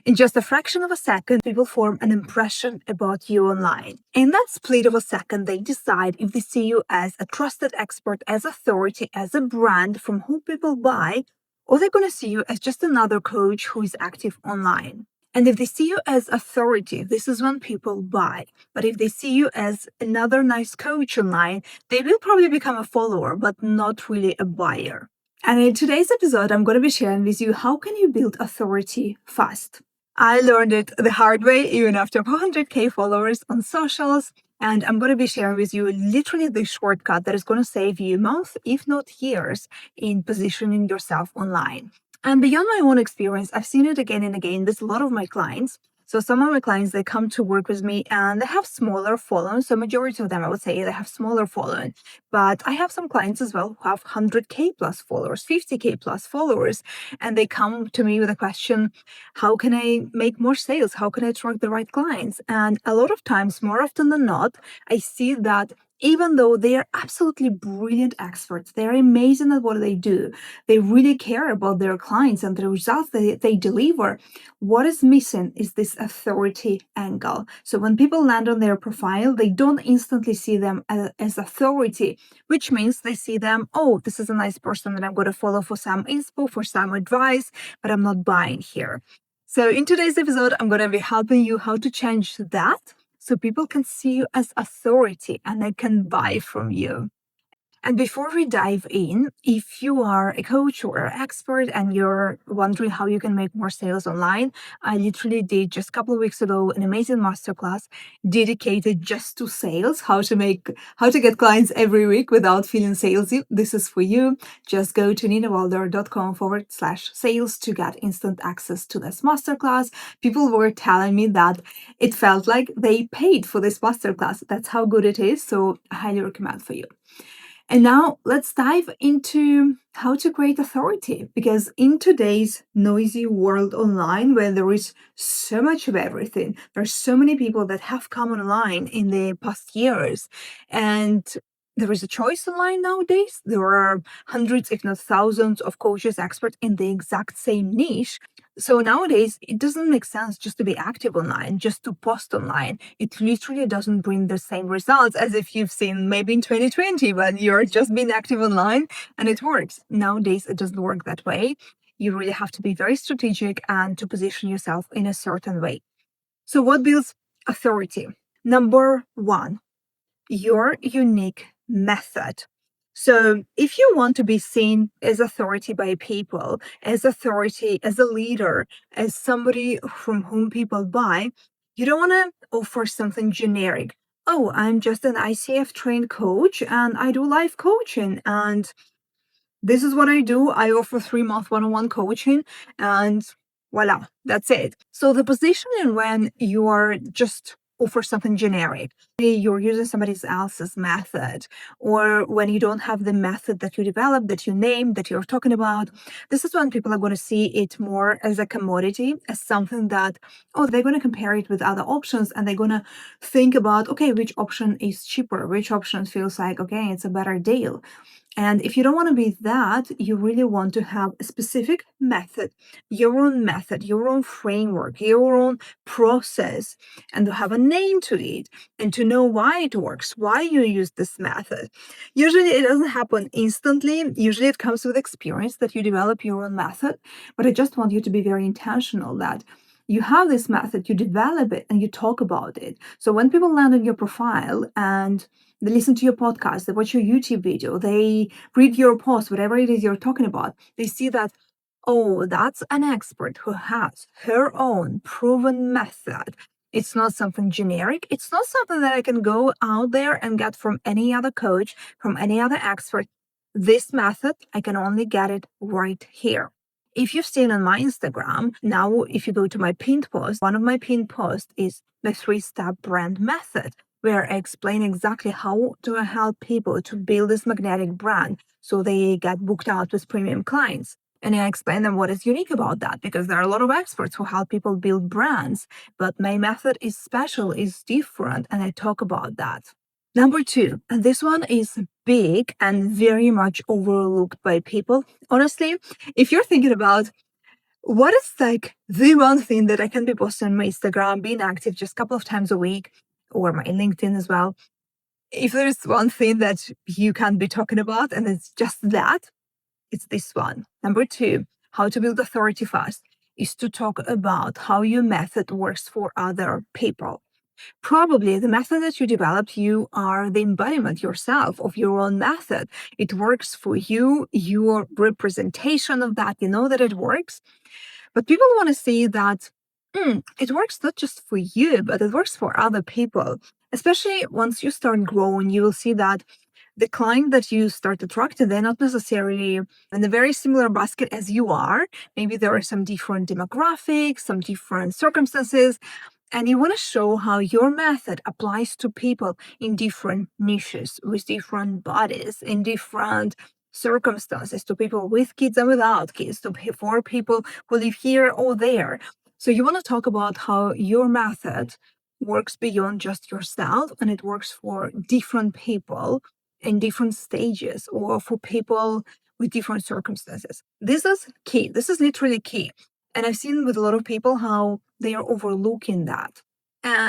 In just a fraction of a second, people form an impression about you online. In that split of a second, they decide if they see you as a trusted expert, as authority, as a brand from whom people buy, or they're going to see you as just another coach who is active online. And if they see you as authority, this is when people buy. But if they see you as another nice coach online, they will probably become a follower, but not really a buyer. And in today's episode, I'm going to be sharing with you how can you build authority fast. I learned it the hard way, even after 400k followers on socials. And I'm going to be sharing with you literally the shortcut that is going to save you months, if not years, in positioning yourself online. And beyond my own experience, I've seen it again and again with a lot of my clients. So some of my clients, they come to work with me and they have smaller following. So majority of them, I would say, they have smaller following. But I have some clients as well who have 100k plus followers, 50k plus followers. And they come to me with a question, how can I make more sales? How can I attract the right clients? And a lot of times, more often than not, I see that even though they are absolutely brilliant experts, they're amazing at what they do, they really care about their clients and the results that they deliver, what is missing is this authority angle. So when people land on their profile, they don't instantly see them as authority, which means they see them, oh, this is a nice person that I'm going to follow for some inspo, for some advice, but I'm not buying here. So in today's episode, I'm going to be helping you how to change that so people can see you as authority and they can buy from you. And before we dive in, if you are a coach or an expert and you're wondering how you can make more sales online, I literally did just a couple of weeks ago an amazing masterclass dedicated just to sales, how to get clients every week without feeling salesy. This is for you. Just go to ninawalder.com/sales to get instant access to this masterclass. People were telling me that it felt like they paid for this masterclass. That's how good it is. So I highly recommend for you. And now let's dive into how to create authority, because in today's noisy world online, where there is so much of everything, there's so many people that have come online in the past years, and there is a choice online nowadays. There are hundreds, if not thousands, of coaches, experts in the exact same niche. So nowadays, it doesn't make sense just to be active online, just to post online. It literally doesn't bring the same results as if you've seen maybe in 2020 when you're just being active online and it works. Nowadays, it doesn't work that way. You really have to be very strategic and to position yourself in a certain way. So what builds authority? Number one, your unique method. So if you want to be seen as authority by people, as authority, as a leader, as somebody from whom people buy, you don't want to offer something generic. Oh, I'm just an ICF trained coach and I do life coaching and this is what I do. I offer 3-month one-on-one coaching and voila, that's it. So the positioning when you are just offer something generic, you're using somebody else's method, or when you don't have the method that you developed, that you named, that you're talking about, this is when people are going to see it more as a commodity, as something that, oh, they're going to compare it with other options and they're going to think about, okay, which option is cheaper, which option feels like, okay, it's a better deal. And if you don't want to be that, you really want to have a specific method, your own framework, your own process, and to have a name to it and to know why it works, why you use this method. Usually it doesn't happen instantly. Usually it comes with experience that you develop your own method. But I just want you to be very intentional that you have this method, you develop it, and you talk about it. So when people land on your profile and they listen to your podcast, they watch your YouTube video, they read your post, whatever it is you're talking about, they see that, oh, that's an expert who has her own proven method. It's not something generic. It's not something that I can go out there and get from any other coach, from any other expert. This method, I can only get it right here. If you've seen on my Instagram, now if you go to my pinned post, one of my pinned posts is the 3-step brand method, where I explain exactly how to help people to build this magnetic brand so they get booked out with premium clients. And I explain them what is unique about that, because there are a lot of experts who help people build brands, but my method is special, is different, and I talk about that. Number 2, and this one is big and very much overlooked by people. Honestly, if you're thinking about What is like the one thing that I can be posting on my Instagram, being active just a couple of times a week, or my LinkedIn as well? If there's one thing that you can be talking about, and it's just that, it's this one. Number two, how to build authority fast is to talk about how your method works for other people. Probably the method that you developed, you are the embodiment yourself of your own method. It works for you, your representation of that, you know that it works. But people want to see that it works not just for you, but it works for other people. Especially once you start growing, you will see that the client that you start attracting, they're not necessarily in a very similar basket as you are. Maybe there are some different demographics, some different circumstances, and you want to show how your method applies to people in different niches, with different bodies, in different circumstances, to people with kids and without kids, for people who live here or there. So you want to talk about how your method works beyond just yourself, and it works for different people in different stages, or for people with different circumstances. This is key. This is literally key. And I've seen with a lot of people how they are overlooking that.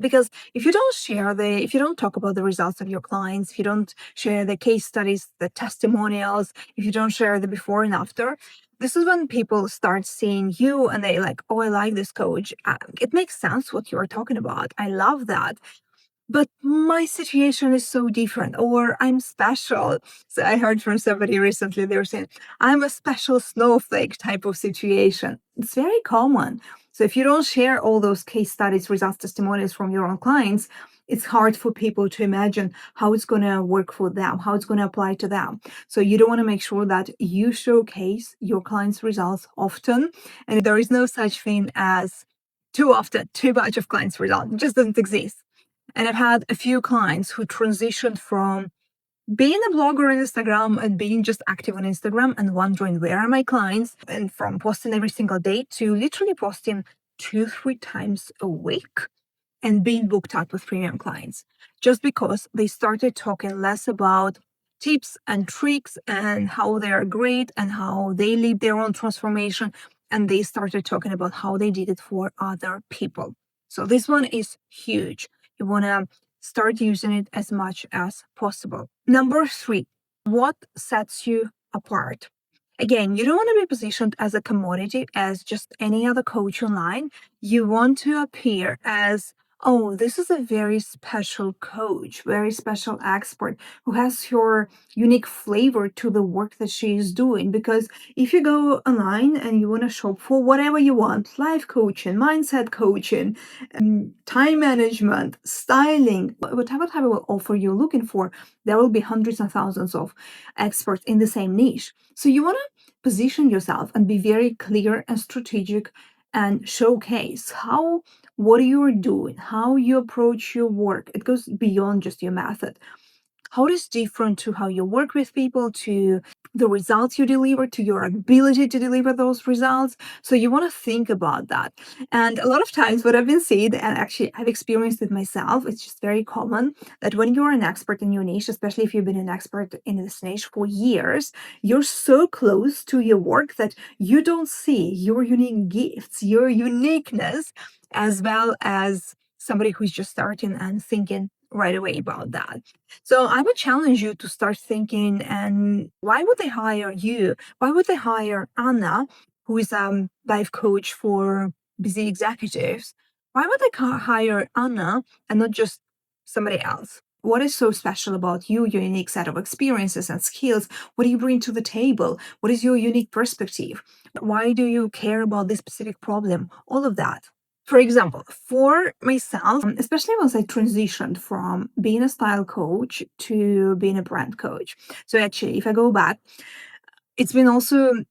Because if you don't talk about the results of your clients, if you don't share the case studies, the testimonials, if you don't share the before and after, this is when people start seeing you and they like, oh, I like this coach. It makes sense what you're talking about. I love that, but my situation is so different, or I'm special. So I heard from somebody recently, they were saying, I'm a special snowflake type of situation. It's very common. So if you don't share all those case studies, results, testimonials from your own clients, it's hard for people to imagine how it's going to work for them, how it's going to apply to them. So you don't want to make sure that you showcase your clients' results often. And there is no such thing as too often, too much of clients' results. It just doesn't exist. And I've had a few clients who transitioned from being a blogger on Instagram and being just active on Instagram and wondering where are my clients, and from posting every single day to literally posting 2-3 times a week and being booked out with premium clients, just because they started talking less about tips and tricks and how they are great and how they lead their own transformation, and they started talking about how they did it for other people. So this one is huge. You want to start using it as much as possible. Number three, what sets you apart? Again, you don't want to be positioned as a commodity, as just any other coach online. You want to appear as, oh, this is a very special coach, very special expert who has your unique flavor to the work that she is doing. Because if you go online and you want to shop for whatever you want, life coaching, mindset coaching, time management, styling, whatever type of offer you're looking for, there will be hundreds and thousands of experts in the same niche. So you want to position yourself and be very clear and strategic and showcase what you're doing, how you approach your work. It goes beyond just your method. How it is different to how you work with people, to the results you deliver, to your ability to deliver those results. So you want to think about that. And a lot of times what I've been seeing, and actually I've experienced it myself, it's just very common that when you're an expert in your niche, especially if you've been an expert in this niche for years, you're so close to your work that you don't see your unique gifts, your uniqueness, as well as somebody who's just starting and thinking right away about that. So I would challenge you to start thinking, and why would they hire you? Why would they hire Anna, who is a life coach for busy executives? Why would they hire Anna and not just somebody else? What is so special about you, your unique set of experiences and skills? What do you bring to the table? What is your unique perspective? Why do you care about this specific problem? All of that. For example, for myself, especially once I transitioned from being a style coach to being a brand coach. So actually, if I go back, it's been also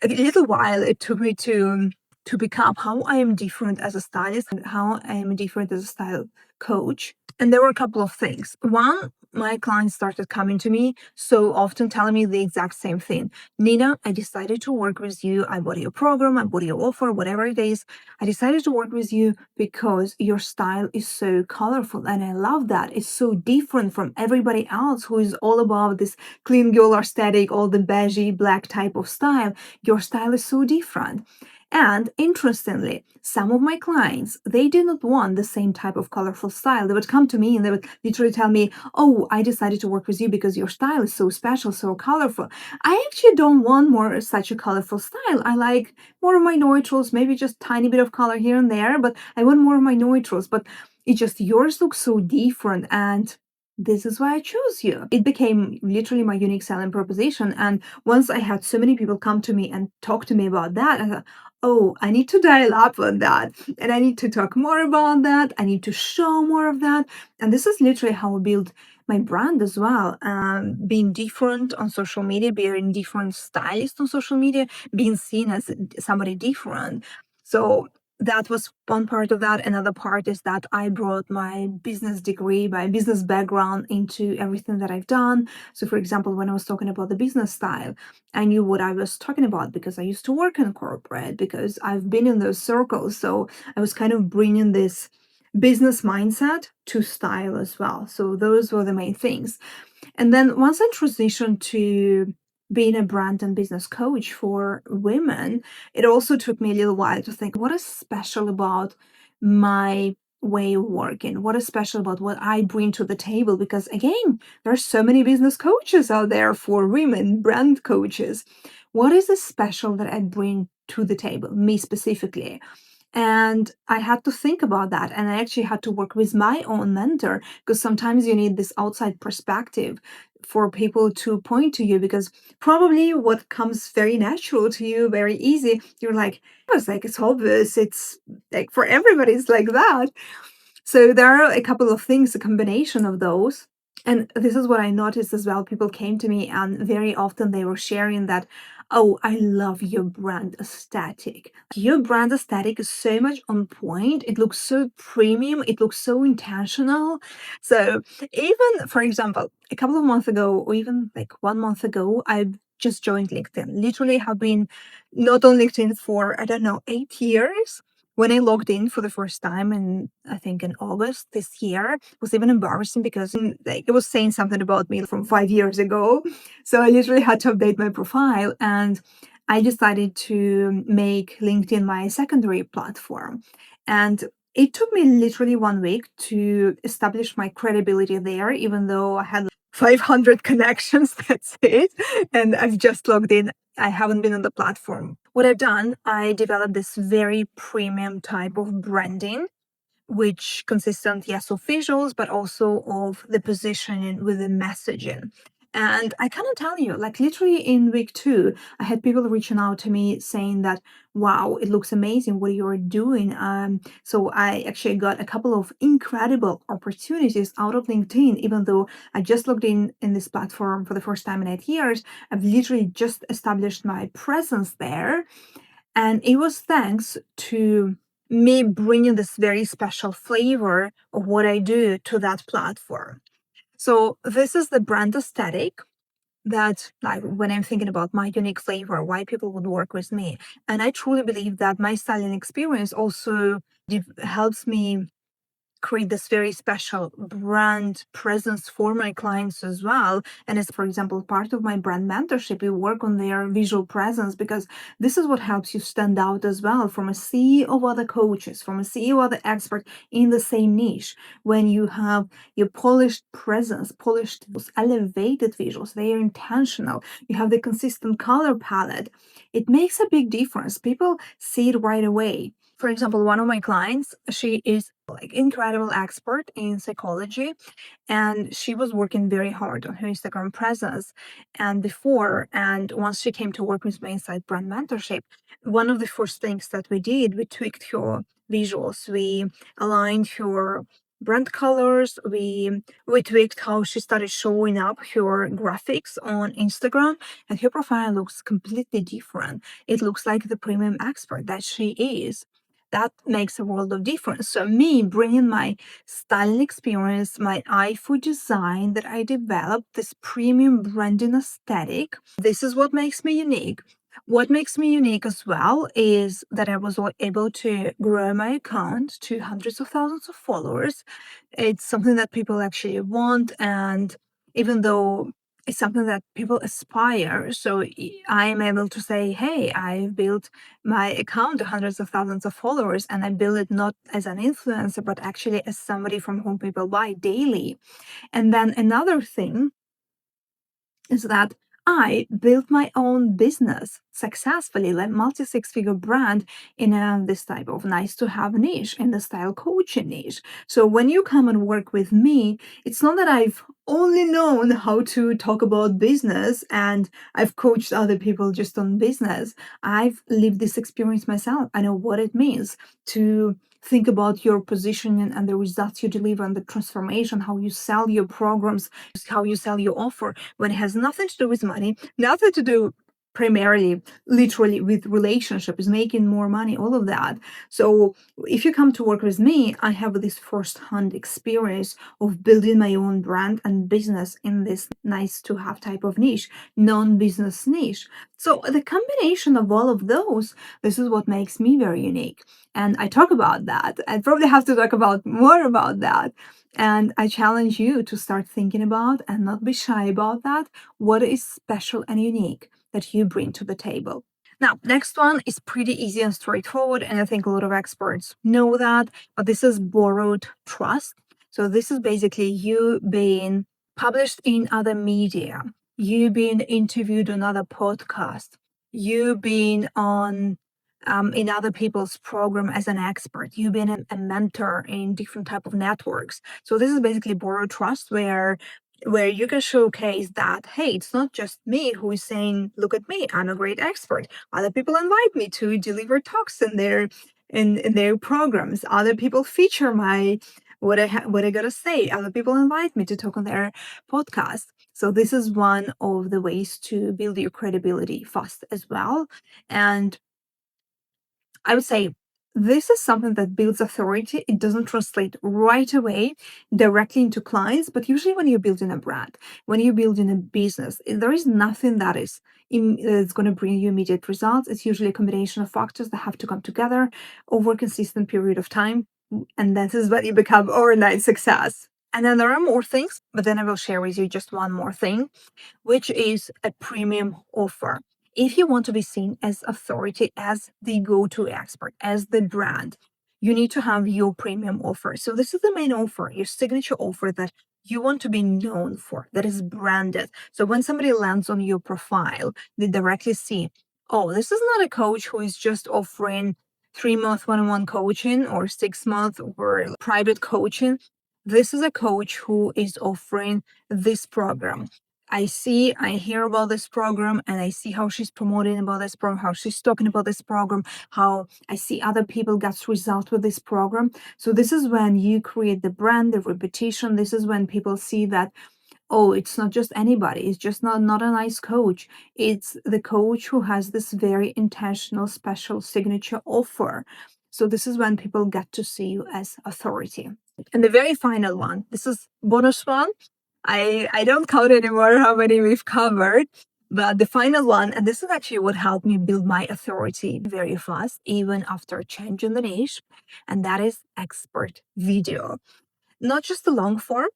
a little while it took me to pick up how I am different as a stylist and how I am different as a style coach. And there were a couple of things. One, my clients started coming to me so often telling me the exact same thing. Nina, I decided to work with you. I bought your program, I bought your offer, whatever it is. I decided to work with you because your style is so colorful. And I love that. It's so different from everybody else who is all about this clean girl aesthetic, all the beigey black type of style. Your style is so different. And interestingly, some of my clients, they did not want the same type of colorful style. They would come to me and they would literally tell me, "Oh, I decided to work with you because your style is so special, so colorful." I actually don't want more such a colorful style. I like more of my neutrals, maybe just tiny bit of color here and there, but I want more of my neutrals. But it just yours looks so different, and this is why I chose you. It became literally my unique selling proposition. And once I had so many people come to me and talk to me about that, I thought, oh, I need to dial up on that. And I need to talk more about that. I need to show more of that. And this is literally how I build my brand as well. Being different on social media, being different stylist on social media, being seen as somebody different. So that was one part of that. Another part is that I brought my business degree, my business background into everything that I've done. So, for example, when I was talking about the business style, I knew what I was talking about because I used to work in corporate, because I've been in those circles. So, I was kind of bringing this business mindset to style as well. So, those were the main things. And then once I transitioned to being a brand and business coach for women, it also took me a little while to think, what is special about my way of working? What is special about what I bring to the table? Because again, there are so many business coaches out there for women, brand coaches. What is the special that I bring to the table, me specifically? And I had to think about that. And I actually had to work with my own mentor, because sometimes you need this outside perspective for people to point to you, because probably what comes very natural to you, very easy, you're like, "Oh, it's like, it's obvious. It's like for everybody, it's like that." So there are a couple of things, a combination of those. And this is what I noticed as well. People came to me and very often they were sharing that, "Oh, I love your brand aesthetic. Your brand aesthetic is so much on point. It looks so premium. It looks so intentional." So even, for example, a couple of months ago, or even like 1 month ago, I just joined LinkedIn. Literally have been not on LinkedIn for, I don't know, 8 years. When I logged in for the first time in, I think in August this year, it was even embarrassing because like it was saying something about me from 5 years ago. So I literally had to update my profile, and I decided to make LinkedIn my secondary platform. And it took me literally 1 week to establish my credibility there, even though I had 500 connections. That's it. And I've just logged in. I haven't been on the platform. What I've done, I developed this very premium type of branding, which consists of, yes, of visuals, but also of the positioning with the messaging. And I cannot tell you, like literally in week 2, I had people reaching out to me saying that, "Wow, it looks amazing what you're doing." So I actually got a couple of incredible opportunities out of LinkedIn, even though I just logged in this platform for the first time in 8 years. I've literally just established my presence there. And it was thanks to me bringing this very special flavor of what I do to that platform. So this is the brand aesthetic that, like, when I'm thinking about my unique flavor, why people would work with me. And I truly believe that my styling experience also helps me create this very special brand presence for my clients as well. And it's, for example, part of my brand mentorship. We work on their visual presence, because this is what helps you stand out as well from a sea of other coaches, from a sea of other experts in the same niche. When you have your polished presence, polished, those elevated visuals, they are intentional. You have the consistent color palette. It makes a big difference. People see it right away. For example, one of my clients, she is like incredible expert in psychology, and she was working very hard on her Instagram presence. And once she came to work with me inside brand mentorship, one of the first things that we did, we tweaked her visuals. We aligned her brand colors. We tweaked how she started showing up her graphics on Instagram, and her profile looks completely different. It looks like the premium expert that she is. That makes a world of difference. So me bringing my styling experience, my eye for design that I developed, this premium branding aesthetic, this is what makes me unique. What makes me unique as well is that I was able to grow my account to hundreds of thousands of followers. It's something that people actually want. And even though it's something that people aspire. So I am able to say, hey, I've built my account to hundreds of thousands of followers, and I build it not as an influencer, but actually as somebody from whom people buy daily. And then another thing is that I built my own business successfully, like multi-six-figure brand in this type of nice to have niche, in the style coaching niche. So when you come and work with me, it's not that I've only known how to talk about business and I've coached other people just on business. I've lived this experience myself. I know what it means to think about your positioning and the results you deliver and the transformation, how you sell your programs, how you sell your offer when it has nothing to do with money, nothing to do primarily, literally with relationships, making more money, all of that. So if you come to work with me, I have this first-hand experience of building my own brand and business in this nice to have type of niche, non-business niche. So the combination of all of those, this is what makes me very unique. And I talk about that. I probably have to talk about more about that. And I challenge you to start thinking about and not be shy about that. What is special and unique that you bring to the table? Now, next one is pretty easy and straightforward, and I think a lot of experts know that, but this is borrowed trust. So this is basically you being published in other media, you being interviewed on other podcasts, you being on in other people's program as an expert, you being a mentor in different type of networks. So this is basically borrowed trust where you can showcase that, hey, it's not just me who is saying, look at me, I'm a great expert. Other people invite me to deliver talks in their programs. Other people feature my what I gotta say. Other people invite me to talk on their podcast. So this is one of the ways to build your credibility fast as well. And I would say this is something that builds authority. It doesn't translate right away directly into clients, but usually when you're building a brand, when you're building a business, there is nothing that is going to bring you immediate results. It's usually a combination of factors that have to come together over a consistent period of time. And that is when you become overnight success. And then there are more things, but then I will share with you just one more thing, which is a premium offer. If you want to be seen as authority, as the go-to expert, as the brand, you need to have your premium offer. So this is the main offer, your signature offer that you want to be known for, that is branded. So when somebody lands on your profile, they directly see, oh, this is not a coach who is just offering 3-month one-on-one coaching or 6-month or private coaching. This is a coach who is offering this program. I hear about this program, and I see how she's promoting about this program, how she's talking about this program, how I see other people get results with this program. So this is when you create the brand, the repetition. This is when people see that, oh, it's not just anybody. It's just not a nice coach. It's the coach who has this very intentional, special signature offer. So this is when people get to see you as authority. And the very final one, this is bonus one. I don't count anymore how many we've covered, but the final one, and this is actually what helped me build my authority very fast, even after changing the niche, and that is expert video. Not just the long form,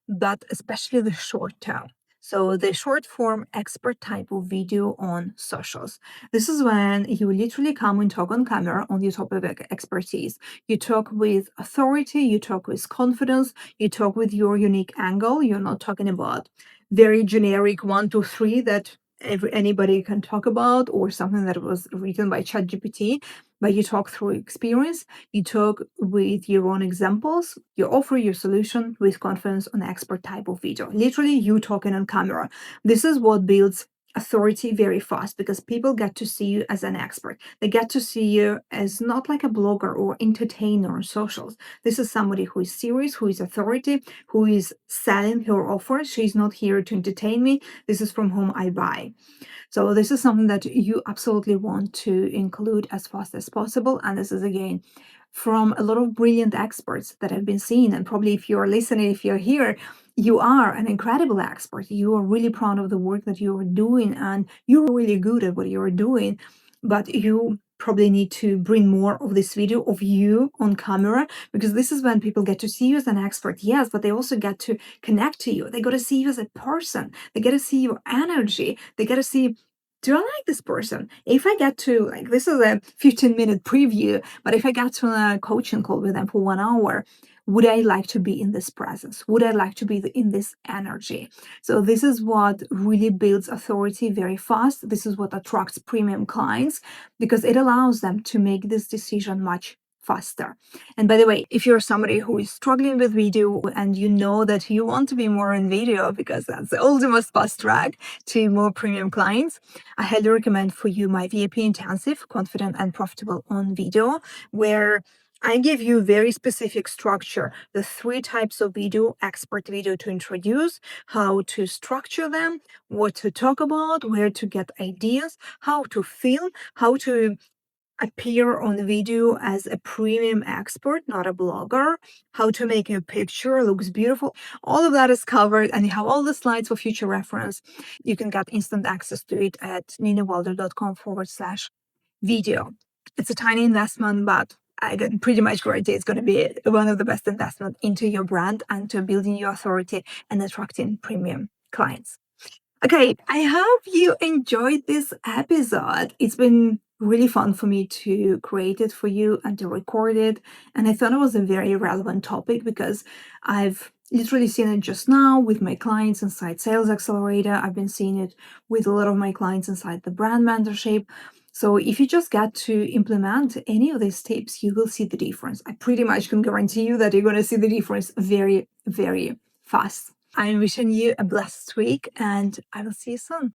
but especially the short term. So the short form expert type of video on socials. This is when you literally come and talk on camera on your topic of expertise. You talk with authority, you talk with confidence, you talk with your unique angle. You're not talking about very generic 1, 2, 3 that anybody can talk about or something that was written by ChatGPT, but you talk through experience, you talk with your own examples, you offer your solution with confidence on expert type of video. Literally, you talking on camera. This is what builds authority very fast because people get to see you as an expert. They get to see you as not like a blogger or entertainer on socials. This is somebody who is serious, who is authority, who is selling her offer. She's not here to entertain me. This is from whom I buy. So this is something that you absolutely want to include as fast as possible. And this is again from a lot of brilliant experts that have been seen. And probably if you're listening, if you're here, you are an incredible expert. You are really proud of the work that you are doing and you're really good at what you're doing. But you probably need to bring more of this video of you on camera, because this is when people get to see you as an expert, yes, but they also get to connect to you. They got to see you as a person. They get to see your energy. They get to see, do I like this person? If I get to, like, this is a 15-minute preview, but if I get to a coaching call with them for 1 hour, would I like to be in this presence? Would I like to be in this energy? So this is what really builds authority very fast. This is what attracts premium clients, because it allows them to make this decision much faster. And by the way, if you're somebody who is struggling with video and you know that you want to be more in video because that's the ultimate fast track to more premium clients, I highly recommend for you my VIP intensive, Confident and Profitable on Video, where I give you very specific structure, the 3 types of video, expert video to introduce, how to structure them, what to talk about, where to get ideas, how to film, how to appear on video as a premium expert, not a blogger, how to make your picture looks beautiful. All of that is covered, and you have all the slides for future reference. You can get instant access to it at ninawalder.com/video. It's a tiny investment, but I can pretty much guarantee it's going to be one of the best investments into your brand and to building your authority and attracting premium clients. Okay, I hope you enjoyed this episode. It's been really fun for me to create it for you and to record it. And I thought it was a very relevant topic because I've literally seen it just now with my clients inside Sales Accelerator. I've been seeing it with a lot of my clients inside the brand mentorship. So if you just get to implement any of these tips, you will see the difference. I pretty much can guarantee you that you're going to see the difference very, very fast. I'm wishing you a blessed week, and I will see you soon.